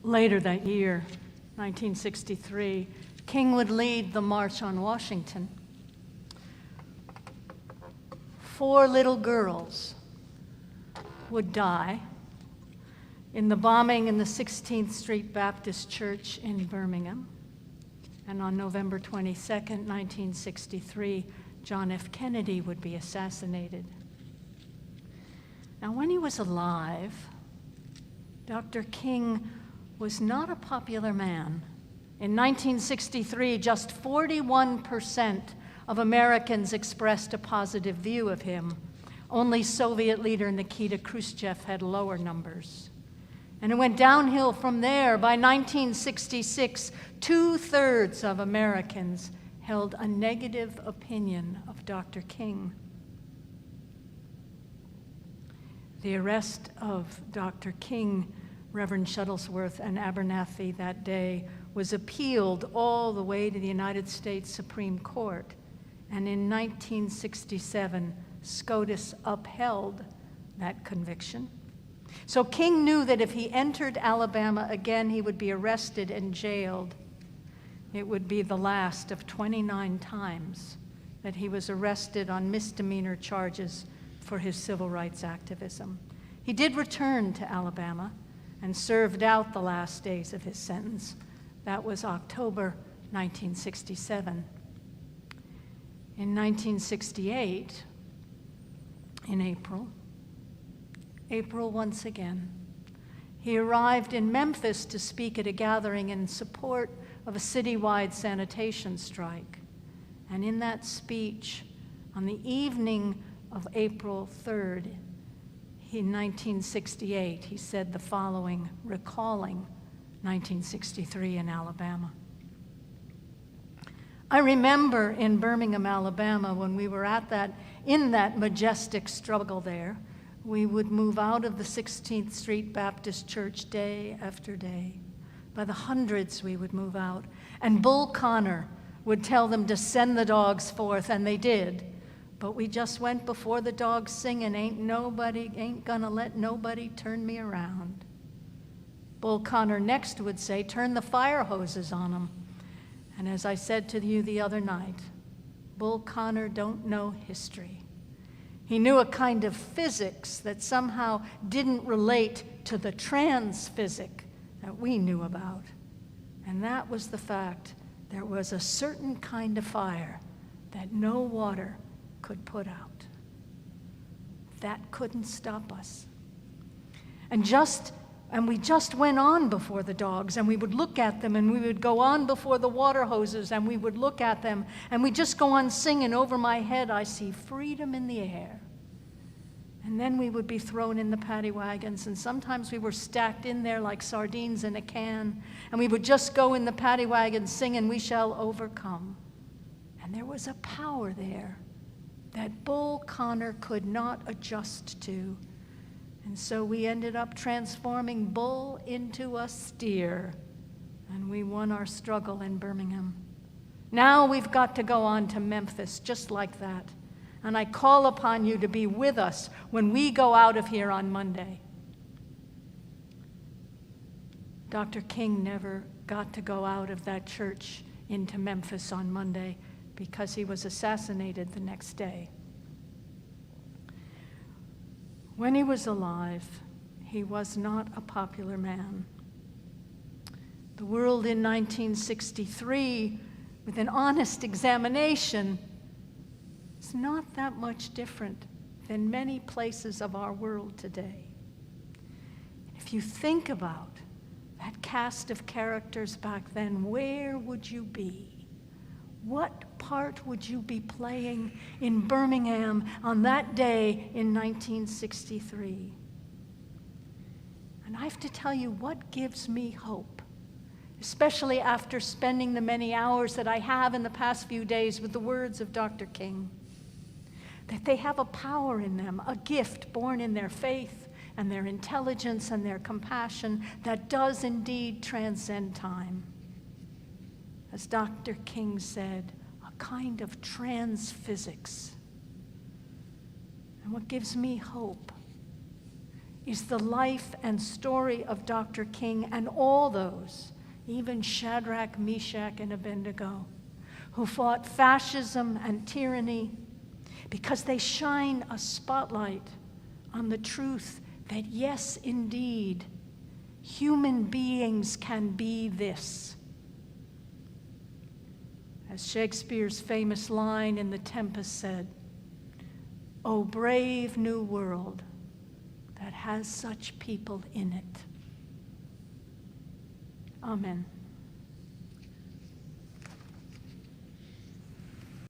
Later that year, 1963, King would lead the March on Washington. 4 little girls would die in the bombing in the 16th Street Baptist Church in Birmingham. And on November 22nd, 1963, John F. Kennedy would be assassinated. Now, when he was alive, Dr. King was not a popular man. In 1963, just 41% of Americans expressed a positive view of him. Only Soviet leader Nikita Khrushchev had lower numbers. And it went downhill from there. By 1966, 2/3 of Americans held a negative opinion of Dr. King. The arrest of Dr. King, Reverend Shuttlesworth, and Abernathy that day was appealed all the way to the United States Supreme Court. And in 1967, SCOTUS upheld that conviction. So King knew that if he entered Alabama again, he would be arrested and jailed. It would be the last of 29 times that he was arrested on misdemeanor charges for his civil rights activism. He did return to Alabama and served out the last days of his sentence. That was October 1967. In 1968, in April once again, he arrived in Memphis to speak at a gathering in support of a citywide sanitation strike. And in that speech, on the evening of April 3rd, in 1968, he said the following, recalling 1963 in Alabama. I remember in Birmingham, Alabama, when we were in that majestic struggle there, we would move out of the 16th Street Baptist Church day after day. By the hundreds we would move out. And Bull Connor would tell them to send the dogs forth, and they did. But we just went before the dogs singing, ain't gonna let nobody turn me around. Bull Connor next would say, turn the fire hoses on them. And as I said to you the other night, Bull Connor don't know history. He knew a kind of physics that somehow didn't relate to the trans-physic that we knew about. And that was the fact there was a certain kind of fire that no water could put out. That couldn't stop us. And we just went on before the dogs, and we would look at them, and we would go on before the water hoses, and we would look at them, and we'd just go on singing. Over my head, I see freedom in the air. And then we would be thrown in the paddy wagons, and sometimes we were stacked in there like sardines in a can, and we would just go in the paddy wagons singing, we shall overcome. And there was a power there that Bull Connor could not adjust to. And so we ended up transforming Bull into a steer, and we won our struggle in Birmingham. Now we've got to go on to Memphis just like that. And I call upon you to be with us when we go out of here on Monday. Dr. King never got to go out of that church into Memphis on Monday because he was assassinated the next day. When he was alive, he was not a popular man. The world in 1963, with an honest examination, is not that much different than many places of our world today. If you think about that cast of characters back then, where would you be? What part would you be playing in Birmingham on that day in 1963? And I have to tell you what gives me hope, especially after spending the many hours that I have in the past few days with the words of Dr. King, that they have a power in them, a gift born in their faith and their intelligence and their compassion that does indeed transcend time. As Dr. King said, a kind of trans-physics. And what gives me hope is the life and story of Dr. King and all those, even Shadrach, Meshach, and Abednego, who fought fascism and tyranny because they shine a spotlight on the truth that, yes, indeed, human beings can be this. As Shakespeare's famous line in The Tempest said, "O brave new world that has such people in it." Amen.